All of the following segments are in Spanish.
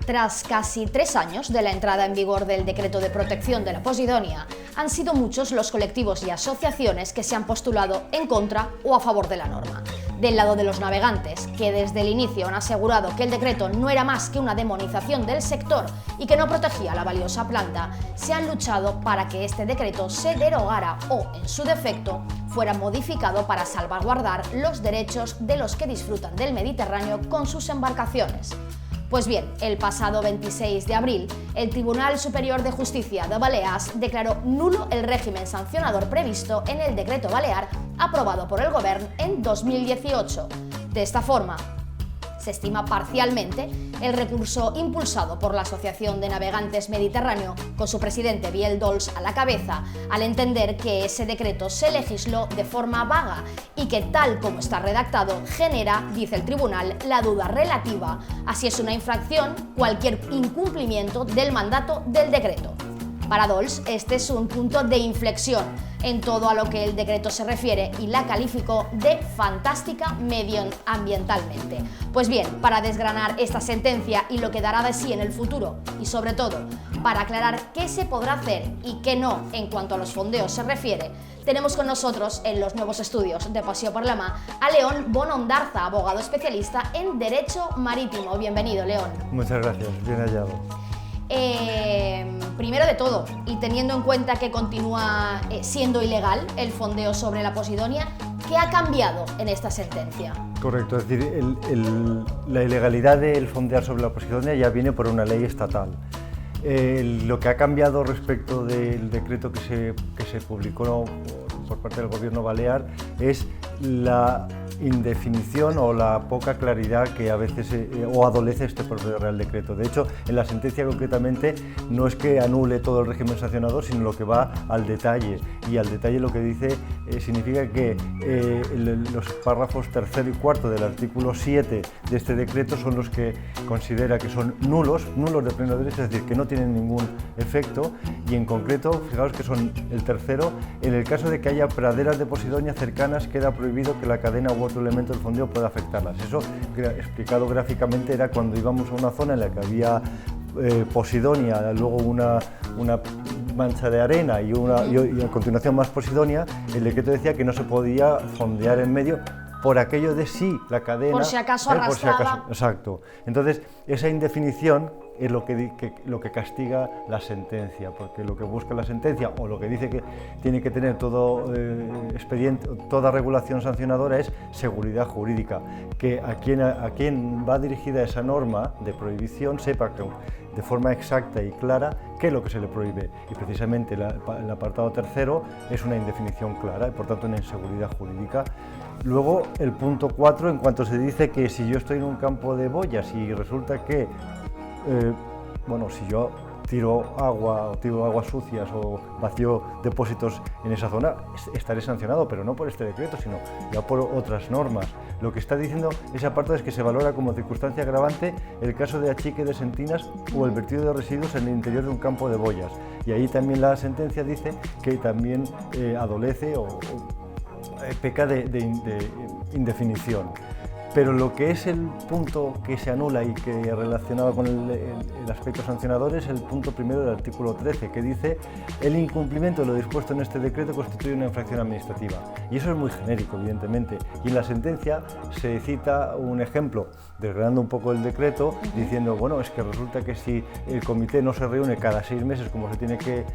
Tras casi 3 años de la entrada en vigor del Decreto de Protección de la Posidonia, han sido muchos los colectivos y asociaciones que se han postulado en contra o a favor de la norma. Del lado de los navegantes, que desde el inicio han asegurado que el decreto no era más que una demonización del sector y que no protegía la valiosa planta, se han luchado para que este decreto se derogara o, en su defecto, fuera modificado para salvaguardar los derechos de los que disfrutan del Mediterráneo con sus embarcaciones. Pues bien, el pasado 26 de abril, el Tribunal Superior de Justicia de Balears declaró nulo el régimen sancionador previsto en el Decreto Balear aprobado por el Govern en 2018. De esta forma, se estima parcialmente el recurso impulsado por la Asociación de Navegantes Mediterráneo, con su presidente Biel Dols a la cabeza, al entender que ese decreto se legisló de forma vaga y que, tal como está redactado, genera, dice el tribunal, la duda relativa a si es una infracción cualquier incumplimiento del mandato del decreto. Para Dols, este es un punto de inflexión en todo a lo que el decreto se refiere y la calificó de fantástica medioambientalmente. Pues bien, para desgranar esta sentencia y lo que dará de sí en el futuro, y sobre todo para aclarar qué se podrá hacer y qué no en cuanto a los fondeos se refiere, tenemos con nosotros en los nuevos estudios de Passió per la Mar a León Bonondarza, abogado especialista en Derecho Marítimo. Bienvenido, León. Muchas gracias, bien hallado. Primero de todo, y teniendo en cuenta que continúa siendo ilegal el fondeo sobre la Posidonia, ¿qué ha cambiado en esta sentencia? Correcto, es decir, la ilegalidad del fondear sobre la Posidonia ya viene por una ley estatal. Lo que ha cambiado respecto del decreto que se publicó por parte del Gobierno balear es la indefinición o la poca claridad que a veces adolece este propio Real Decreto. De hecho, en la sentencia concretamente no es que anule todo el régimen sancionador, sino lo que va al detalle. Y al detalle lo que dice significa que los párrafos tercero y cuarto del artículo 7 de este decreto son los que considera que son nulos de pleno derecho, es decir, que no tienen ningún efecto, y en concreto, fijaos que son el tercero, en el caso de que haya praderas de Posidonia cercanas, queda prohibido que la cadena u otro elemento del fondeo pueda afectarlas. Eso, explicado gráficamente, era cuando íbamos a una zona en la que había Posidonia, luego una mancha de arena y a continuación más Posidonia. El decreto decía que no se podía fondear en medio por aquello de sí, la cadena... Por si acaso arrastraba. Exacto. Entonces, esa indefinición es lo que castiga la sentencia, porque lo que busca la sentencia, o lo que dice que tiene que tener todo expediente, toda regulación sancionadora, es seguridad jurídica, que a quien va dirigida esa norma de prohibición sepa que, de forma exacta y clara, qué es lo que se le prohíbe. Y precisamente el apartado tercero es una indefinición clara, y por tanto una inseguridad jurídica. Luego, el punto 4, en cuanto se dice que si yo estoy en un campo de boyas y resulta que si yo tiro aguas sucias o vacío depósitos en esa zona, estaré sancionado, pero no por este decreto, sino ya por otras normas. Lo que está diciendo ese apartado es que se valora como circunstancia agravante el caso de achique de sentinas o el vertido de residuos en el interior de un campo de boyas. Y ahí también la sentencia dice que también adolece o peca de indefinición. Pero lo que es el punto que se anula y que relacionado con el aspecto sancionador es el punto primero del artículo 13, que dice: el incumplimiento de lo dispuesto en este decreto constituye una infracción administrativa. Y eso es muy genérico, evidentemente. Y en la sentencia se cita un ejemplo, desgranando un poco el decreto, diciendo, bueno, es que resulta que si el comité no se reúne cada 6 meses como se tiene que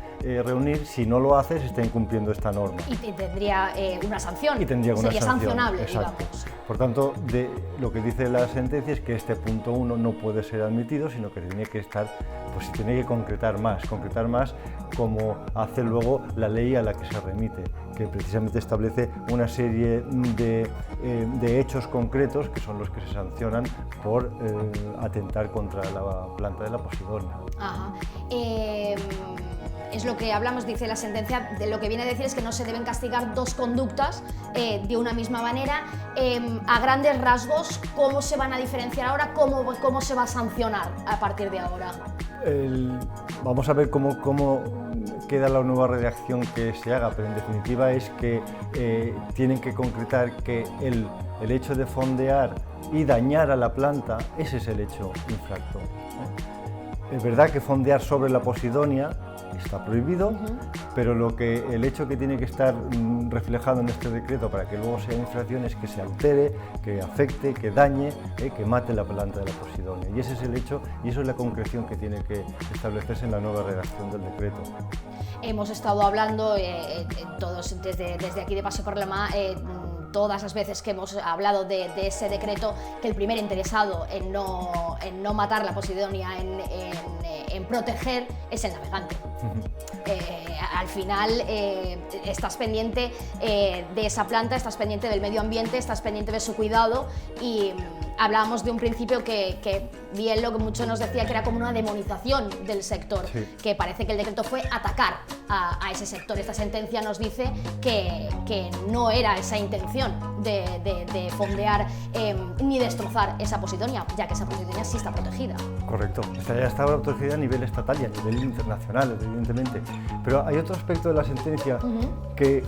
reunir, si no lo hace, se está incumpliendo esta norma. Y tendría una sanción. Y tendría una Sería sanción, sancionable, exacto. digamos. Por tanto, lo que dice la sentencia es que este punto 1 no puede ser admitido, sino que tiene que estar, pues se tiene que concretar más como hace luego la ley a la que se remite, que precisamente establece una serie de hechos concretos que son los que se sancionan por atentar contra la planta de la Posidonia. Ajá. Es lo que hablamos, dice la sentencia, de lo que viene a decir es que no se deben castigar dos conductas de una misma manera. A grandes rasgos, ¿cómo se van a diferenciar ahora? ¿Cómo se va a sancionar a partir de ahora? Vamos a ver cómo queda la nueva redacción que se haga, pero en definitiva es que tienen que concretar que el hecho de fondear y dañar a la planta, ese es el hecho infractor. Es verdad que fondear sobre la posidonia está prohibido, pero el hecho que tiene que estar reflejado en este decreto para que luego sea infracción es que se altere, que afecte, que dañe, que mate la planta de la posidonia. Y ese es el hecho y eso es la concreción que tiene que establecerse en la nueva redacción del decreto. Hemos estado hablando todos desde aquí de Paseo por la Mà, todas las veces que hemos hablado de ese decreto, que el primer interesado en no matar la posidonia, en proteger, es el navegante. Al final estás pendiente de esa planta, estás pendiente del medio ambiente, estás pendiente de su cuidado y hablábamos de un principio que bien lo que mucho nos decía que era como una demonización del sector, sí. Que parece que el decreto fue atacar a ese sector. Esta sentencia nos dice que no era esa intención de fondear ni destrozar esa posidonia, ya que esa posidonia sí está protegida. Correcto, ya estaba protegida a nivel estatal y a nivel internacional, evidentemente. Pero hay otro aspecto de la sentencia que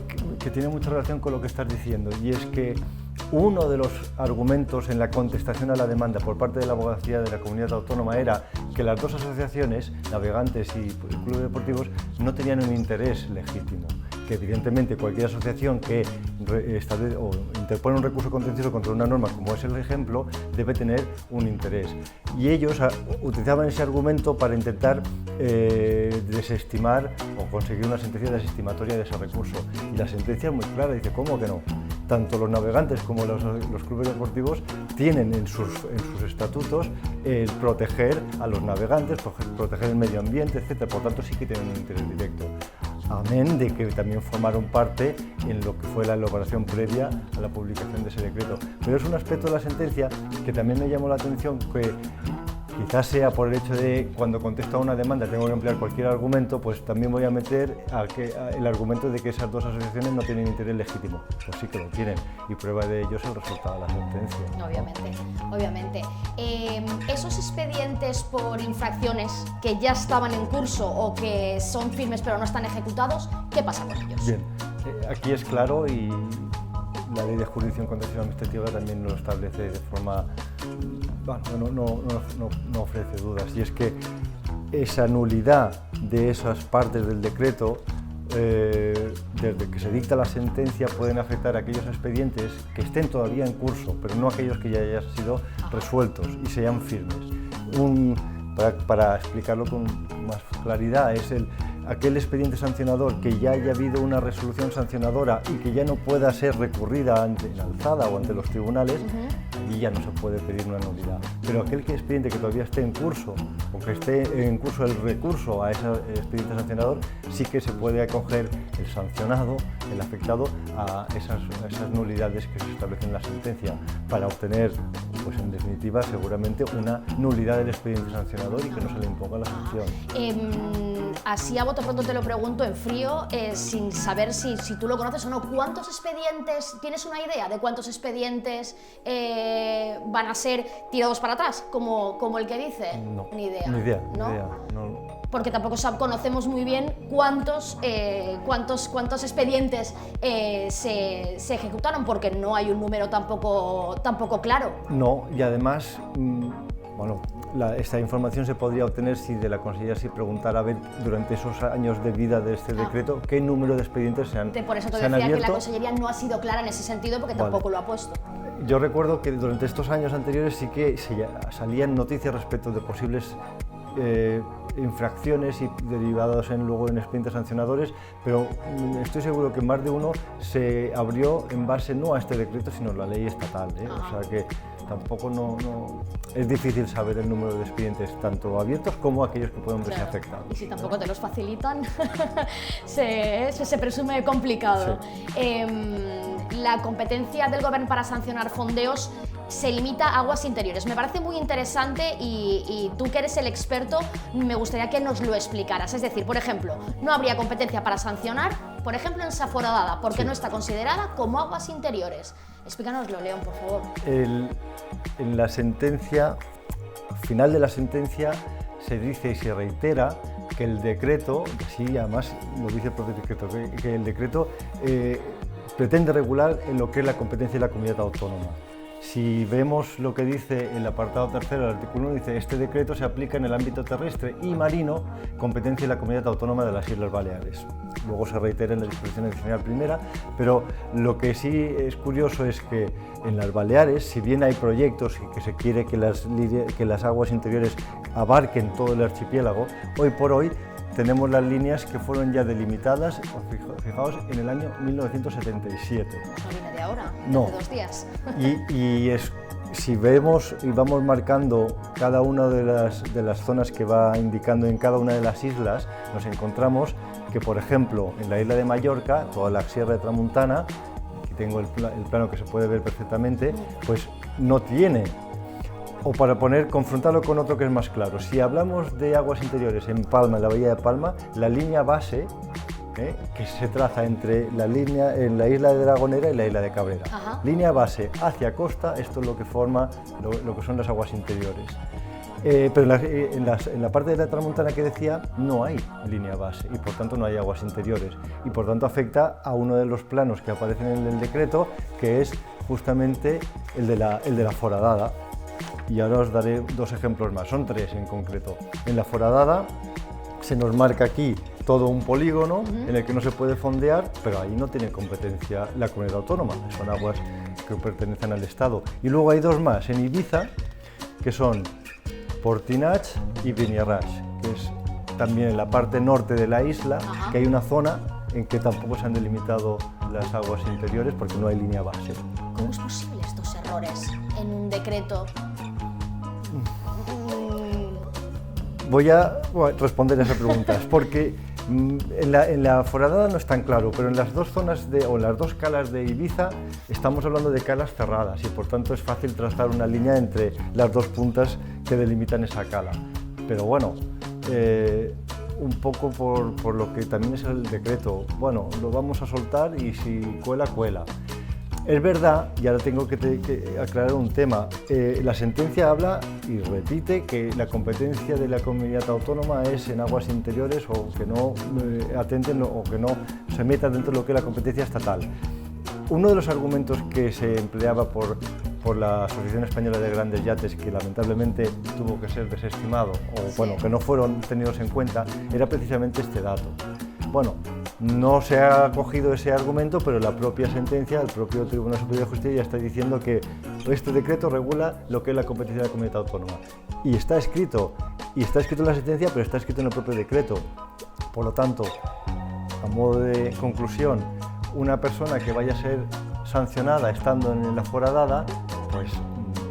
tiene mucha relación con lo que estás diciendo, y es que uno de los argumentos en la contestación a la demanda por parte de la abogacía de la comunidad autónoma era que las dos asociaciones, navegantes y clubes deportivos, no tenían un interés legítimo, que evidentemente cualquier asociación que interpone un recurso contencioso contra una norma, como es el ejemplo, debe tener un interés. Y ellos utilizaban ese argumento para intentar desestimar o conseguir una sentencia desestimatoria de ese recurso. Y la sentencia es muy clara, dice, ¿cómo que no? Tanto los navegantes como los clubes deportivos tienen en sus estatutos el proteger a los navegantes, proteger el medio ambiente, etc. Por tanto, sí que tienen un interés directo. Amén de que también formaron parte en lo que fue la elaboración previa a la publicación de ese decreto. Pero es un aspecto de la sentencia que también me llamó la atención, que quizás sea por el hecho de cuando contesto a una demanda tengo que emplear cualquier argumento, pues también voy a meter el argumento de que esas dos asociaciones no tienen interés legítimo. Pues sí que lo tienen, y prueba de ello es el resultado de la sentencia. Obviamente. Esos expedientes por infracciones que ya estaban en curso o que son firmes pero no están ejecutados, ¿qué pasa con ellos? Bien, aquí es claro y la Ley de Jurisdicción Contencioso Administrativa también lo establece de forma, no ofrece dudas, y es que esa nulidad de esas partes del decreto, desde que se dicta la sentencia, pueden afectar a aquellos expedientes que estén todavía en curso, pero no aquellos que ya hayan sido resueltos y sean firmes. Para explicarlo con más claridad, es aquel expediente sancionador que ya haya habido una resolución sancionadora y que ya no pueda ser recurrida en alzada o ante los tribunales, allí ya no se puede pedir una nulidad. Pero aquel expediente que todavía esté en curso o que esté en curso el recurso a ese expediente sancionador, sí que se puede acoger el sancionado, el afectado, a esas nulidades que se establecen en la sentencia para obtener, pues en definitiva, seguramente una nulidad del expediente sancionador y que no se le imponga la sanción. Así a bote pronto te lo pregunto en frío, sin saber si tú lo conoces o no. ¿Cuántos expedientes, tienes una idea de cuántos expedientes van a ser tirados para atrás, como el que dice? No, ni idea. No. Porque tampoco conocemos muy bien cuántos expedientes se ejecutaron, porque no hay un número tampoco claro. No, y además, esta información se podría obtener si de la Consellería se preguntara a ver durante esos años de vida de este decreto qué número de expedientes se han abierto. Por eso te decía que la Consellería no ha sido clara en ese sentido, porque tampoco lo ha puesto. Yo recuerdo que durante estos años anteriores sí que salían noticias respecto de posibles infracciones y derivados luego en expedientes sancionadores, pero estoy seguro que más de uno se abrió en base no a este decreto, sino a la ley estatal, O sea que tampoco es difícil saber el número de expedientes, tanto abiertos como aquellos que pueden verse afectados. Y si tampoco te los facilitan, se presume complicado. Sí. La competencia del Gobierno para sancionar fondeos se limita a aguas interiores. Me parece muy interesante y tú que eres el experto, me gustaría que nos lo explicaras. Es decir, por ejemplo, no habría competencia para sancionar, por ejemplo, en Saforadada, porque no está considerada como aguas interiores. Explícanoslo, León, por favor. En la sentencia, final de la sentencia, se dice y se reitera que el decreto, sí, además lo dice el propio decreto, que el decreto pretende regular en lo que es la competencia de la comunidad autónoma. Si vemos lo que dice el apartado tercero del artículo 1, dice este decreto se aplica en el ámbito terrestre y marino, competencia de la Comunidad Autónoma de las Islas Baleares. Luego se reitera en la disposición adicional primera, pero lo que sí es curioso es que en las Baleares, si bien hay proyectos y que se quiere que las aguas interiores abarquen todo el archipiélago, hoy por hoy tenemos las líneas que fueron ya delimitadas, fijaos, en el año 1977. No viene de ahora, no. hace 2 días. Si vemos y vamos marcando cada una de las zonas que va indicando en cada una de las islas, nos encontramos que, por ejemplo, en la isla de Mallorca, toda la Sierra de Tramuntana, aquí tengo el plano que se puede ver perfectamente, pues no tiene. O para confrontarlo con otro que es más claro, si hablamos de aguas interiores en Palma, en la bahía de Palma, la línea base que se traza entre en la isla de Dragonera y la isla de Cabrera. Ajá. Línea base hacia costa, esto es lo que forma lo que son las aguas interiores. Pero en la parte de la Tramuntana que decía, no hay línea base y por tanto no hay aguas interiores y por tanto afecta a uno de los planos que aparecen en el decreto, que es justamente el de la foradada. Y ahora os daré 2 ejemplos más, son 3 en concreto. En la foradada se nos marca aquí todo un polígono en el que no se puede fondear, pero ahí no tiene competencia la comunidad autónoma, son aguas que pertenecen al Estado. Y luego hay 2 más en Ibiza, que son Portinach y Beniarrach, que es también en la parte norte de la isla, que hay una zona en que tampoco se han delimitado las aguas interiores porque no hay línea base. ¿Cómo es posible estos errores en un decreto? Voy a responder a esas preguntas, porque en la foradada no es tan claro, pero en las 2 zonas o en las 2 calas de Ibiza estamos hablando de calas cerradas y por tanto es fácil trazar una línea entre las 2 puntas que delimitan esa cala. Pero bueno, un poco por lo que también es el decreto, bueno, lo vamos a soltar y si cuela, cuela. Es verdad, y ahora tengo que aclarar un tema, la sentencia habla y repite que la competencia de la comunidad autónoma es en aguas interiores o que no atenten o que no se metan dentro de lo que es la competencia estatal. Uno de los argumentos que se empleaba por la Asociación Española de Grandes Yates, que lamentablemente tuvo que ser desestimado, o bueno, que no fueron tenidos en cuenta, era precisamente este dato. Bueno, no se ha cogido ese argumento, pero la propia sentencia, el propio Tribunal Superior de Justicia ya está diciendo que este decreto regula lo que es la competencia de la comunidad autónoma. Y está escrito en la sentencia, pero está escrito en el propio decreto. Por lo tanto, a modo de conclusión, una persona que vaya a ser sancionada estando en la foradada, pues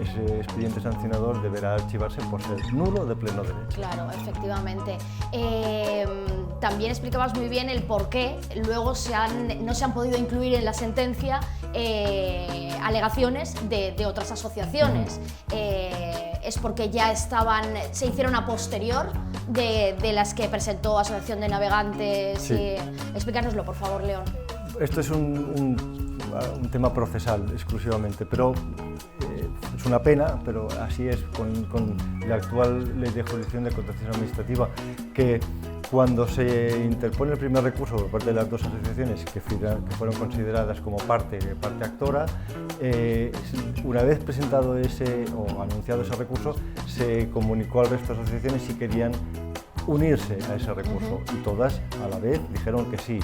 ese expediente sancionador deberá archivarse por ser nulo de pleno derecho. Claro, efectivamente. También explicabas muy bien el por qué luego no se han podido incluir en la sentencia alegaciones de otras asociaciones. Es porque ya se hicieron a posterior de las que presentó Asociación de Navegantes. Sí. Explícanoslo, por favor, León. Esto es un tema procesal exclusivamente, pero es una pena, pero así es con la actual Ley de Jurisdicción de Contratación Administrativa, que cuando se interpone el primer recurso por parte de las 2 asociaciones que fueron consideradas como parte actora, una vez presentado o anunciado ese recurso, se comunicó al resto de asociaciones si querían unirse a ese recurso y todas a la vez dijeron que sí.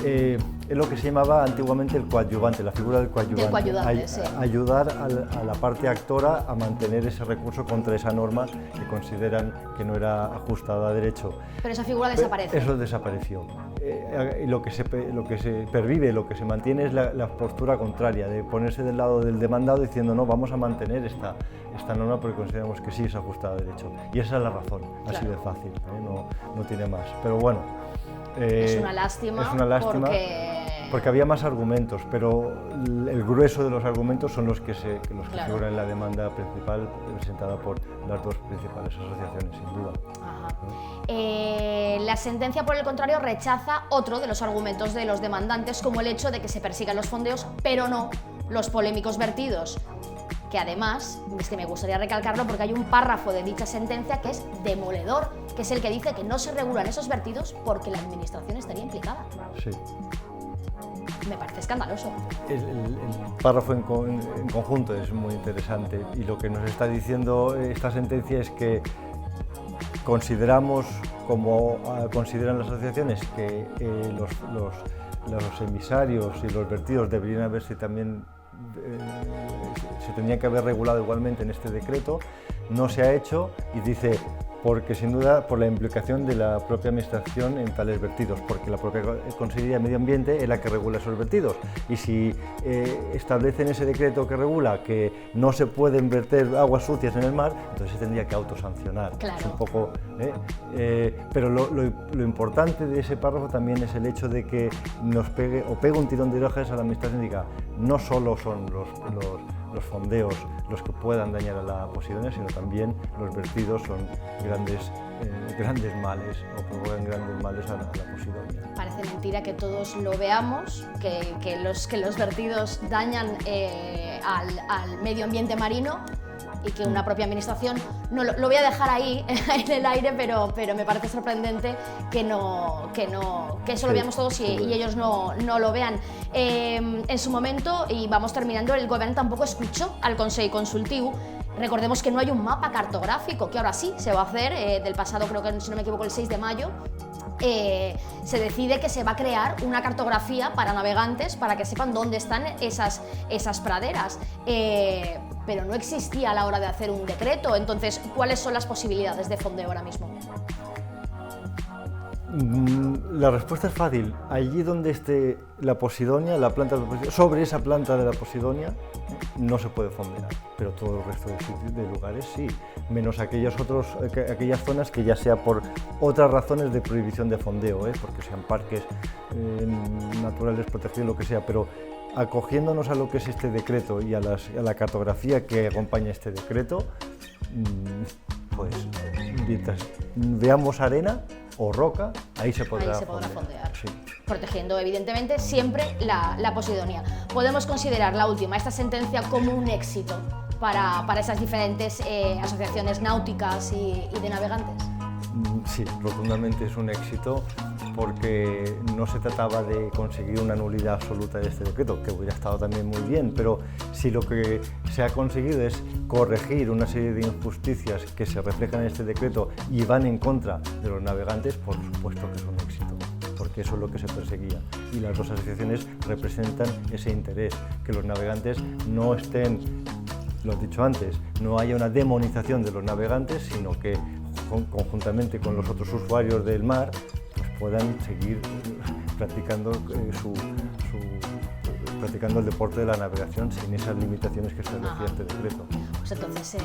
Es lo que se llamaba antiguamente el coadyuvante, la figura del coadyuvante, sí. Ayudar a la parte actora a mantener ese recurso contra esa norma que consideran que no era ajustada a derecho. Pero esa figura desaparece. Eso desapareció. Y lo que se pervive, lo que se mantiene es la postura contraria, de ponerse del lado del demandado diciendo no, vamos a mantener esta norma porque consideramos que sí es ajustada a derecho. Y esa es la razón, claro. Así de fácil, no tiene más. Pero bueno, es una lástima porque había más argumentos, pero el grueso de los argumentos son los que claro. figuran en la demanda principal presentada por las 2 principales asociaciones, sin duda. La sentencia, por el contrario, rechaza otro de los argumentos de los demandantes, como el hecho de que se persigan los fondeos, pero no los polémicos vertidos, que además, es que me gustaría recalcarlo porque hay un párrafo de dicha sentencia que es demoledor, que es el que dice que no se regulan esos vertidos porque la administración estaría implicada. Sí. me parece escandaloso. El párrafo en conjunto es muy interesante y lo que nos está diciendo esta sentencia es que consideramos, como consideran las asociaciones, que los emisarios y los vertidos deberían haberse también, se tendrían que haber regulado igualmente en este decreto. No se ha hecho y dice, porque sin duda por la implicación de la propia administración en tales vertidos, porque la propia Consejería de Medio Ambiente es la que regula esos vertidos y si establece en ese decreto que regula que no se pueden verter aguas sucias en el mar, entonces se tendría que autosancionar. Claro. Es un poco, pero lo importante de ese párrafo también es el hecho de que nos pegue un tirón de orejas a la administración y diga, no solo son los fondeos los que puedan dañar a la Posidonia, sino también los vertidos son grandes males o provocan grandes males a la Posidonia. Parece mentira que todos lo veamos, que los vertidos dañan al medio ambiente marino y que una propia administración, no lo voy a dejar ahí en el aire, pero me parece sorprendente que eso lo veamos todos y ellos no lo vean. En su momento, y vamos terminando, el Govern tampoco escuchó al Consell Consultiu. Recordemos que no hay un mapa cartográfico, que ahora sí se va a hacer, del pasado, creo que si no me equivoco, el 6 de mayo. Se decide que se va a crear una cartografía para navegantes para que sepan dónde están esas praderas, pero no existía a la hora de hacer un decreto. Entonces, ¿cuáles son las posibilidades de fondeo ahora mismo? La respuesta es fácil. Allí donde esté la Posidonia, la planta de la Posidonia, sobre esa planta de la Posidonia no se puede fondear, pero todo el resto de lugares sí, menos aquellas zonas que ya sea por otras razones de prohibición de fondeo, porque sean parques naturales protegidos, lo que sea, pero acogiéndonos a lo que es este decreto y a la cartografía que acompaña este decreto, pues mientras veamos arena o roca, ahí se podrá fondear. Sí. Protegiendo evidentemente siempre la Posidonia. Podemos considerar la última, esta sentencia, como un éxito para esas diferentes asociaciones náuticas y de navegantes. Sí, rotundamente es un éxito, porque no se trataba de conseguir una nulidad absoluta de este decreto, que hubiera estado también muy bien, pero si lo que se ha conseguido es corregir una serie de injusticias que se reflejan en este decreto y van en contra de los navegantes, por supuesto que es un éxito, porque eso es lo que se perseguía. Y las dos asociaciones representan ese interés, que los navegantes no estén, lo he dicho antes, no haya una demonización de los navegantes, sino que conjuntamente con los otros usuarios del mar pues puedan seguir practicando practicando el deporte de la navegación sin esas limitaciones que establecía este decreto. Pues entonces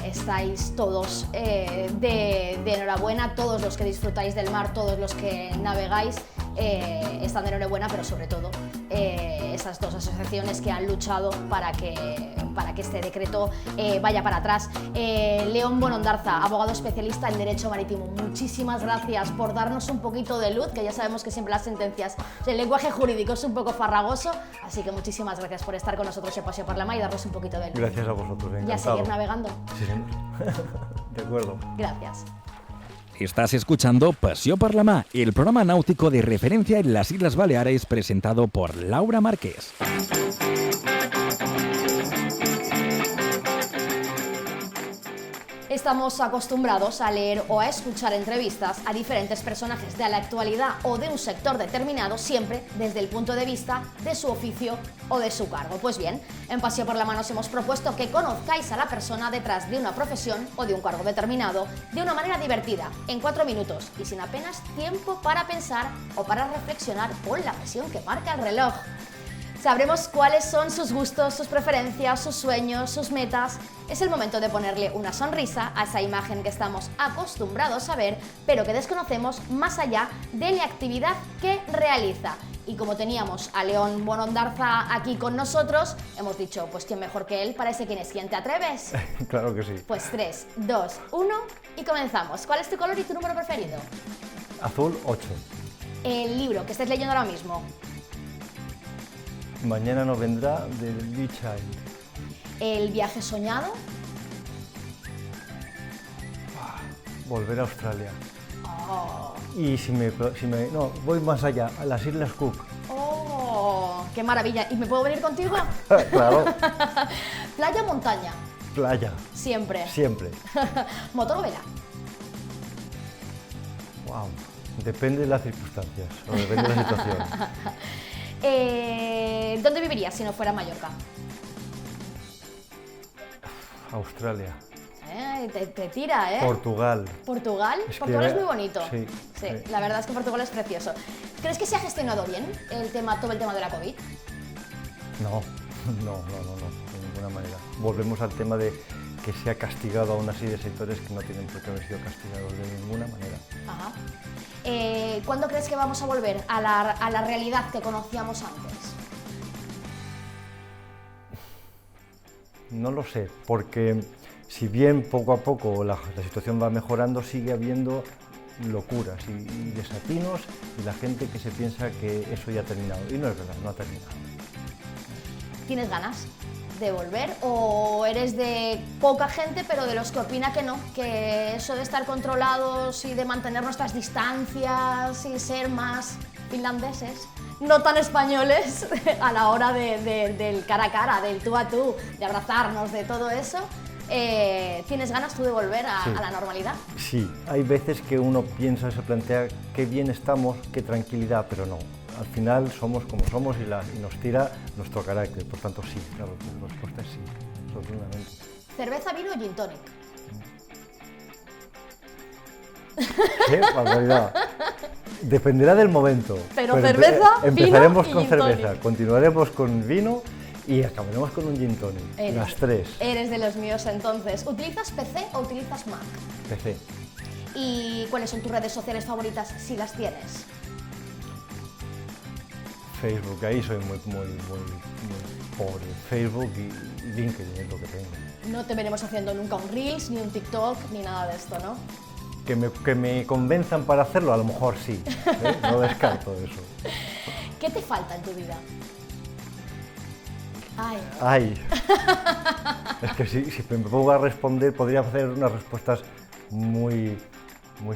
estáis todos de enhorabuena, todos los que disfrutáis del mar, todos los que navegáis, están de enhorabuena, pero sobre todo esas dos asociaciones que han luchado para que este decreto vaya para atrás. León Bonondarza, abogado especialista en Derecho Marítimo, muchísimas gracias por darnos un poquito de luz, que ya sabemos que siempre las sentencias, el lenguaje jurídico es un poco farragoso, así que muchísimas gracias por estar con nosotros en Paseo por la Mar y darnos un poquito de luz. Gracias a vosotros, encantado. Y a seguir navegando. Sí, señor. De acuerdo. Gracias. Estás escuchando Paseo por la Mar, el programa náutico de referencia en las Islas Baleares, presentado por Laura Márquez. Estamos acostumbrados a leer o a escuchar entrevistas a diferentes personajes de la actualidad o de un sector determinado, siempre desde el punto de vista de su oficio o de su cargo. Pues bien, en Paseo por la Mar nos hemos propuesto que conozcáis a la persona detrás de una profesión o de un cargo determinado de una manera divertida, en 4 minutos y sin apenas tiempo para pensar o para reflexionar con la presión que marca el reloj. Sabremos cuáles son sus gustos, sus preferencias, sus sueños, sus metas. Es el momento de ponerle una sonrisa a esa imagen que estamos acostumbrados a ver, pero que desconocemos más allá de la actividad que realiza. Y como teníamos a León Bonondarza aquí con nosotros, hemos dicho, pues quién mejor que él para ese quién es quién. ¿Te atreves? Claro que sí. Pues 3, 2, 1 y comenzamos. ¿Cuál es tu color y tu número preferido? Azul 8. El libro que estés leyendo ahora mismo. Mañana no vendrá, del Lee Child. El viaje soñado. Volver a Australia. Oh. Y si me no, voy más allá, a las Islas Cook. Oh. qué maravilla. ¿Y me puedo venir contigo? Claro, ¿Playa o montaña? playa, Siempre. siempre. ¿Motor o vela? Wow, depende de las circunstancias, o depende de la situación. ¿Dónde vivirías si no fuera Mallorca? Australia, Te tira, ¿eh? Portugal. ¿Portugal? Es que Portugal es era- muy bonito. sí, Sí, sí. la verdad es que Portugal es precioso. ¿Crees que se ha gestionado bien todo el tema de la COVID? No, de ninguna manera. Volvemos al tema de que se ha castigado a una serie de sectores que no tienen por qué haber sido castigados de ninguna manera. Ajá. ¿Cuándo crees que vamos a volver a la realidad que conocíamos antes? No lo sé, porque si bien poco a poco la situación va mejorando, sigue habiendo locuras y desatinos y la gente que se piensa que eso ya ha terminado. Y no es verdad, no ha terminado. ¿Tienes ganas de volver o eres de poca gente pero de los que opina que no, que eso de estar controlados y de mantener nuestras distancias y ser más finlandeses, no tan españoles a la hora del cara a cara, del tú a tú, de abrazarnos, de todo eso? ¿Tienes ganas tú de volver Sí. a la normalidad? Sí, hay veces que uno piensa, se plantea qué bien estamos, qué tranquilidad, pero no. Al final somos como somos y nos tira nuestro carácter. Por tanto, sí, claro, la respuesta es sí, rotundamente. ¿Cerveza, vino o gin tonic? ¡Qué barbaridad! Dependerá del momento. Pero cerveza, empezaremos vino y con gin cerveza, tonic. continuaremos con vino y acabaremos con un gin tonic. Las tres. Eres de los míos entonces. ¿Utilizas PC o utilizas Mac? PC. ¿Y cuáles son tus redes sociales favoritas si las tienes? Facebook, ahí soy muy pobre. Facebook y LinkedIn es lo que tengo. No te veremos haciendo nunca un Reels, ni un TikTok, ni nada de esto, ¿no? Que me convenzan para hacerlo, a lo mejor sí. ¿eh? No descarto eso. ¿Qué te falta en tu vida? Ay, ¡Ay! Es que si me pongo a responder, podría hacer unas respuestas muy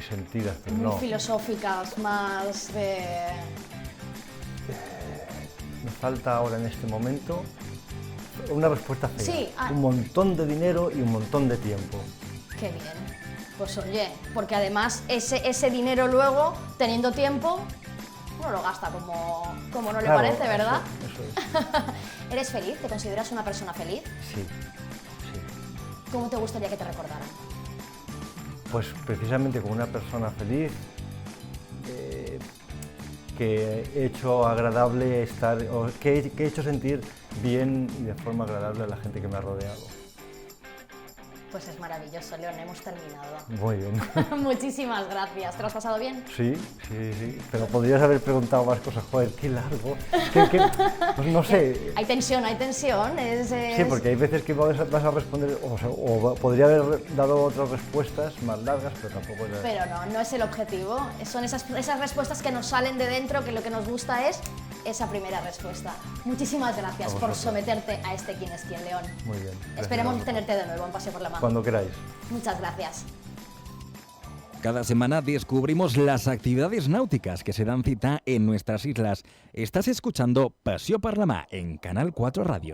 sentidas, pero muy no. filosóficas, más de... Me falta ahora en este momento una respuesta fea. Sí, Un montón de dinero y un montón de tiempo. Qué bien. Pues oye, porque además ese dinero luego, teniendo tiempo, uno lo gasta como no le Claro, parece, ¿verdad? Eso es. ¿Eres feliz? ¿Te consideras una persona feliz? Sí, sí. ¿Cómo te gustaría que te recordaran? Pues precisamente como una persona feliz, que he hecho agradable estar, o que he hecho sentir bien y de forma agradable a la gente que me ha rodeado. Pues es maravilloso, León, hemos terminado. Muy bien. Muchísimas gracias. ¿Te lo has pasado bien? Sí, pero podrías haber preguntado más cosas. Joder, qué largo. Pues no sé. Hay tensión, hay tensión. Sí, porque hay veces que vas a responder, o podría haber dado otras respuestas más largas, pero tampoco era... Pero no es el objetivo. Son esas respuestas que nos salen de dentro, que lo que nos gusta es esa primera respuesta. Muchísimas gracias por vosotros. someterte a este Quién es quién, León. Muy bien. Gracias Esperemos a vosotros. tenerte de nuevo en Paseo por la Mar. Cuando queráis. Muchas gracias. Cada semana descubrimos las actividades náuticas que se dan cita en nuestras islas. Estás escuchando Passió per la Mar en Canal 4 Radio.